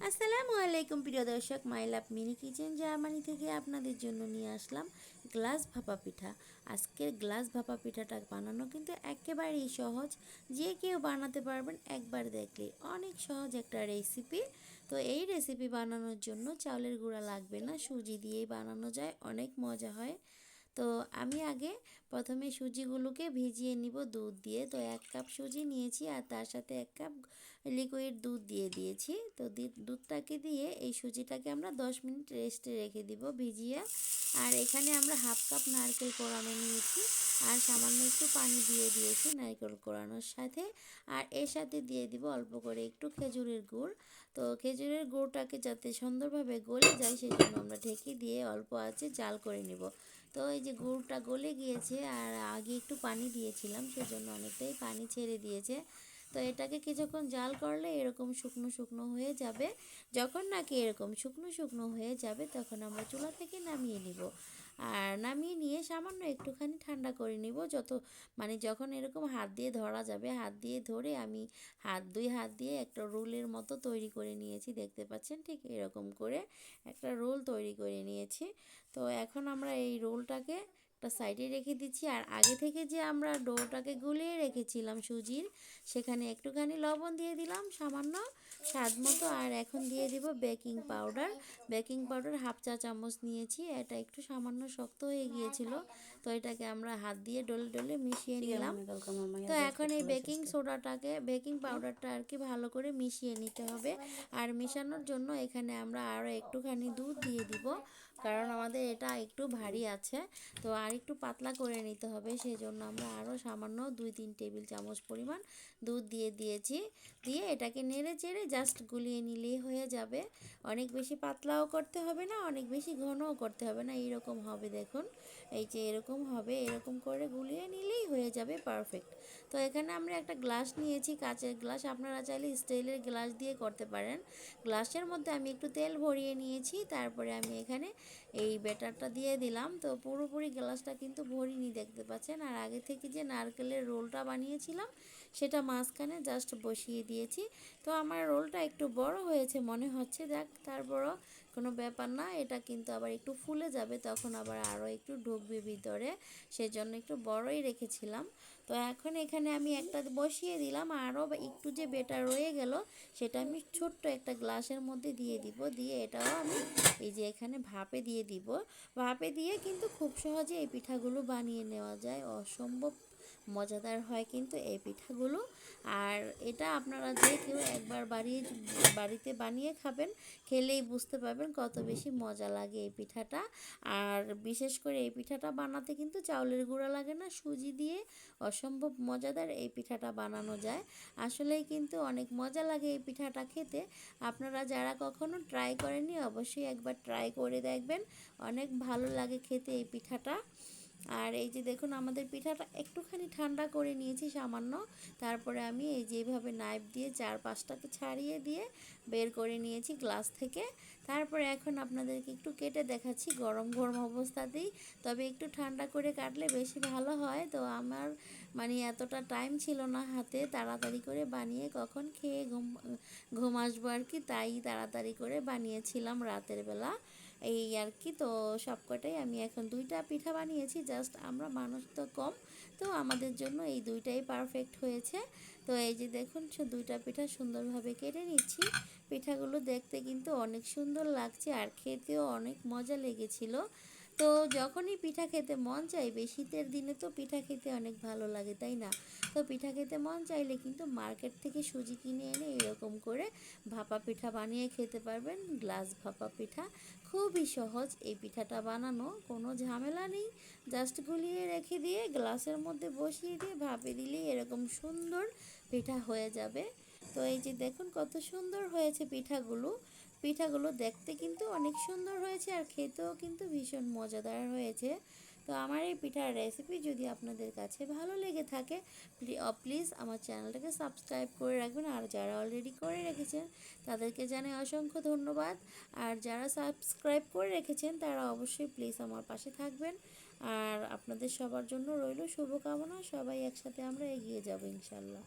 আসসালামু আলাইকুম প্রিয় দর্শক, মাই লাভ মিনি কিচেন জার্মানি থেকে আপনাদের জন্য নিয়ে আসলাম গ্লাস ভাপা পিঠা। আজকের গ্লাস ভাপা পিঠাটা বানানো কিন্তু একেবারেই সহজ, যে কেউ বানাতে পারবেন একবার দেখলে। অনেক সহজ একটা রেসিপি। তো এই রেসিপি বানানোর জন্য চাউলের গুঁড়া লাগবে না, সুজি দিয়েই বানানো যায়, অনেক মজা হয়। তো আমি আগে প্রথমে সুজিগুলোকে ভিজিয়ে নিব দুধ দিয়ে। তো 1 কাপ সুজি নিয়েছি আর তার সাথে 1 কাপ লিকুইড দুধ দিয়ে দিয়েছি। তো দুধটাকে দিয়ে এই সুজিটাকে আমরা 10 মিনিট রেস্টে রেখে দিব ভিজিয়ে। আর এখানে আমরা 1/2 কাপ নারকেল কোড়ানো নিয়েছি আর সামান্য একটু পানি দিয়ে দিয়েছি নারকেল কোড়ানোর সাথে। আর এর সাথে দিয়ে দিব অল্প করে একটু খেজুরের গুড়। তো খেজুরের গুড়টাকে যাতে সুন্দরভাবে গলে যায় সেই জন্য আমরা ঢেকে দিয়ে অল্প আঁচে জাল করে নিব। তো এই যে গুড়টা গলে গিয়েছে আর আগে একটু পানি দিয়েছিলাম সেজন্য অনেকটাই পানি ছেড়ে দিয়েছে। তো এটাকে কিছুক্ষণ জাল করলে এরকম শুকনো শুকনো হয়ে যাবে। যখন নাকি এরকম শুকনো শুকনো হয়ে যাবে তখন আমরা চুলা থেকে নামিয়ে নিব। আর নামিয়ে নিয়ে সামান্য একটুখানি ঠান্ডা করে নিব। যখন এরকম হাত দিয়ে ধরা যাবে, হাত দিয়ে ধরে আমি দুই হাত দিয়ে একটা রোলের মতো তৈরি করে নিয়েছি, দেখতে পাচ্ছেন ঠিক এরকম করে একটা রোল তৈরি করে নিয়েছি। তো এখন আমরা এই রোলটাকে একটা সাইডে রেখে দিচ্ছি। আর আগে থেকে যে আমরা ডোটাকে গুলিয়ে রেখেছিলাম সুজির, সেখানে একটুখানি লবণ দিয়ে দিলাম সামান্য স্বাদ মতো। আর এখন দিয়ে দিব বেকিং পাউডার। বেকিং পাউডার 1/2 চা চামচ নিয়েছি। এটা একটু সামান্য শক্ত হয়ে গিয়েছিল, তো এটাকে আমরা হাত দিয়ে ডলে ডলে মিশিয়ে নিলাম। তো এখন এই বেকিং পাউডারটা আর কি ভালো করে মিশিয়ে নিতে হবে। আর মেশানোর জন্য এখানে আমরা আরও একটুখানি দুধ দিয়ে দিব, কারণ আমাদের এটা একটু ভারী আছে। তো আর একটু পাতলা করে নিতে হবে, সেই জন্য আমরা আরও সামান্য 2-3 টেবিল চামচ পরিমাণ দুধ দিয়ে দিয়েছি। দিয়ে এটাকে নেড়ে চেড়ে জাস্ট গুলিয়ে নিলেই হয়ে যাবে। অনেক বেশি পাতলাও করতে হবে না, অনেক বেশি ঘনও করতে হবে না, এইরকম হবে দেখুন। এই যে এরকম হবে, এরকম করে গুলিয়ে নিলেই হয়ে যাবে পারফেক্ট। তো এখানে আমরা একটা গ্লাস নিয়েছি, কাচের গ্লাস, আপনারা চাইলে স্টিলের গ্লাস দিয়ে করতে পারেন। গ্লাসের মধ্যে আমি একটু তেল ভরিয়ে নিয়েছি, তারপরে আমি এখানে এই ব্যাটারটা দিয়ে দিলাম। তো পুরোপুরি গ্লাসটা কিন্তু ভরিনি, দেখতে পাচ্ছেন। আর আগে থেকে যে নারকেলের রোলটা বানিয়েছিলাম সেটা মাঝখানে জাস্ট বসিয়ে দিয়েছি। তো আমার রোলটা একটু বড় হয়েছে মনে হচ্ছে, দেখ তারপরও কোনো ব্যাপার না, এটা কিন্তু আবার একটু ফুলে যাবে, তখন আবার আরও একটু ঢুকবে ভিতরে, সেজন্য একটু বড়ই রেখেছিলাম। তো এখন এখানে আমি একটা বসিয়ে দিলাম, আরও একটু যে বেটার রয়ে গেল সেটা আমি ছোট্ট একটা গ্লাসের মধ্যে দিয়ে দিব। দিয়ে এটাও আমি এই যে এখানে ভাপে দিয়ে দিব। ভাপে দিয়ে কিন্তু খুব সহজে এই পিঠাগুলো বানিয়ে নেওয়া যায়, অসম্ভব মজাদার হয় কিন্তু এই পিঠাগুলো। আর এটা আপনারা যে কেউ একবার বাড়িতে বানিয়ে খাবেন, খেলেই বুঝতে পারবেন কত বেশি মজা লাগে এই পিঠাটা। আর বিশেষ করে এই পিঠাটা বানাতে কিন্তু চাউলের গুঁড়া লাগে না, সুজি দিয়ে অসম্ভব মজাদার এই পিঠাটা বানানো যায়। আসলেই কিন্তু অনেক মজা লাগে এই পিঠাটা খেতে। আপনারা যারা কখনো ট্রাই করেননি অবশ্যই একবার ট্রাই করে দেখবেন, অনেক ভালো লাগে খেতে এই পিঠাটা। আর এই যে দেখুন আমাদের পিঠাটা একটুখানি ঠান্ডা করে নিয়েছি সামান্য। তারপরে আমি এই যেভাবে নাইফ দিয়ে 4-5টাকে ছাড়িয়ে দিয়ে বের করে নিয়েছি গ্লাস থেকে। তারপরে এখন আপনাদেরকে একটু কেটে দেখাচ্ছি গরম গরম অবস্থাতেই, তবে একটু ঠান্ডা করে কাটলে বেশি ভালো হয়। তো আমার এতটা টাইম ছিল না হাতে, তাড়াতাড়ি করে বানিয়ে কখন খেয়ে ঘুম আসবো আর কি, তাই তাড়াতাড়ি করে বানিয়েছিলাম রাতের বেলা এই আর কি। তো সবকটাই আমি এখন 2টা পিঠা বানিয়েছি, জাস্ট আমরা মানুষ তো কম, তো আমাদের জন্য এই 2টাই পারফেক্ট হয়েছে। তো এই যে দেখুন 2টা পিঠা সুন্দরভাবে কেটে নিচ্ছি। পিঠাগুলো দেখতে কিন্তু অনেক সুন্দর লাগছে আর খেতেও অনেক মজা লেগেছিল। তো যখনই পিঠা খেতে মন চাইবে, শীতের দিনে তো পিঠা খেতে অনেক ভালো লাগে তাই না? তো পিঠা খেতে মন চাইলে কিন্তু মার্কেট থেকে সুজি কিনে এনে এরকম করে ভাপা পিঠা বানিয়ে খেতে পারবেন। গ্লাস ভাপা পিঠা খুবই সহজ, এই পিঠাটা বানানো কোনো ঝামেলা নেই। জাস্ট গুলিয়ে রেখে দিয়ে গ্লাসের মধ্যে বসিয়ে দিয়ে ভাপে দিলেই এরকম সুন্দর পিঠা হয়ে যাবে। তো এই যে দেখুন কত সুন্দর হয়েছে পিঠাগুলো। পিঠাগুলো দেখতে কিন্তু অনেক সুন্দর হয়েছে আর খেতেও কিন্তু ভীষণ মজাদার হয়েছে। তো আমার এই পিঠার রেসিপি যদি আপনাদের কাছে ভালো লেগে থাকে, প্লিজ আমার চ্যানেলটাকে সাবস্ক্রাইব করে রাখবেন। আর যারা অলরেডি করে রেখেছেন তাদেরকে জানাই অসংখ্য ধন্যবাদ। আর যারা সাবস্ক্রাইব করে রেখেছেন তারা অবশ্যই প্লিজ আমার পাশে থাকবেন। আর আপনাদের সবার জন্য রইল শুভকামনা, সবাই একসাথে আমরা এগিয়ে যাব ইনশাল্লাহ।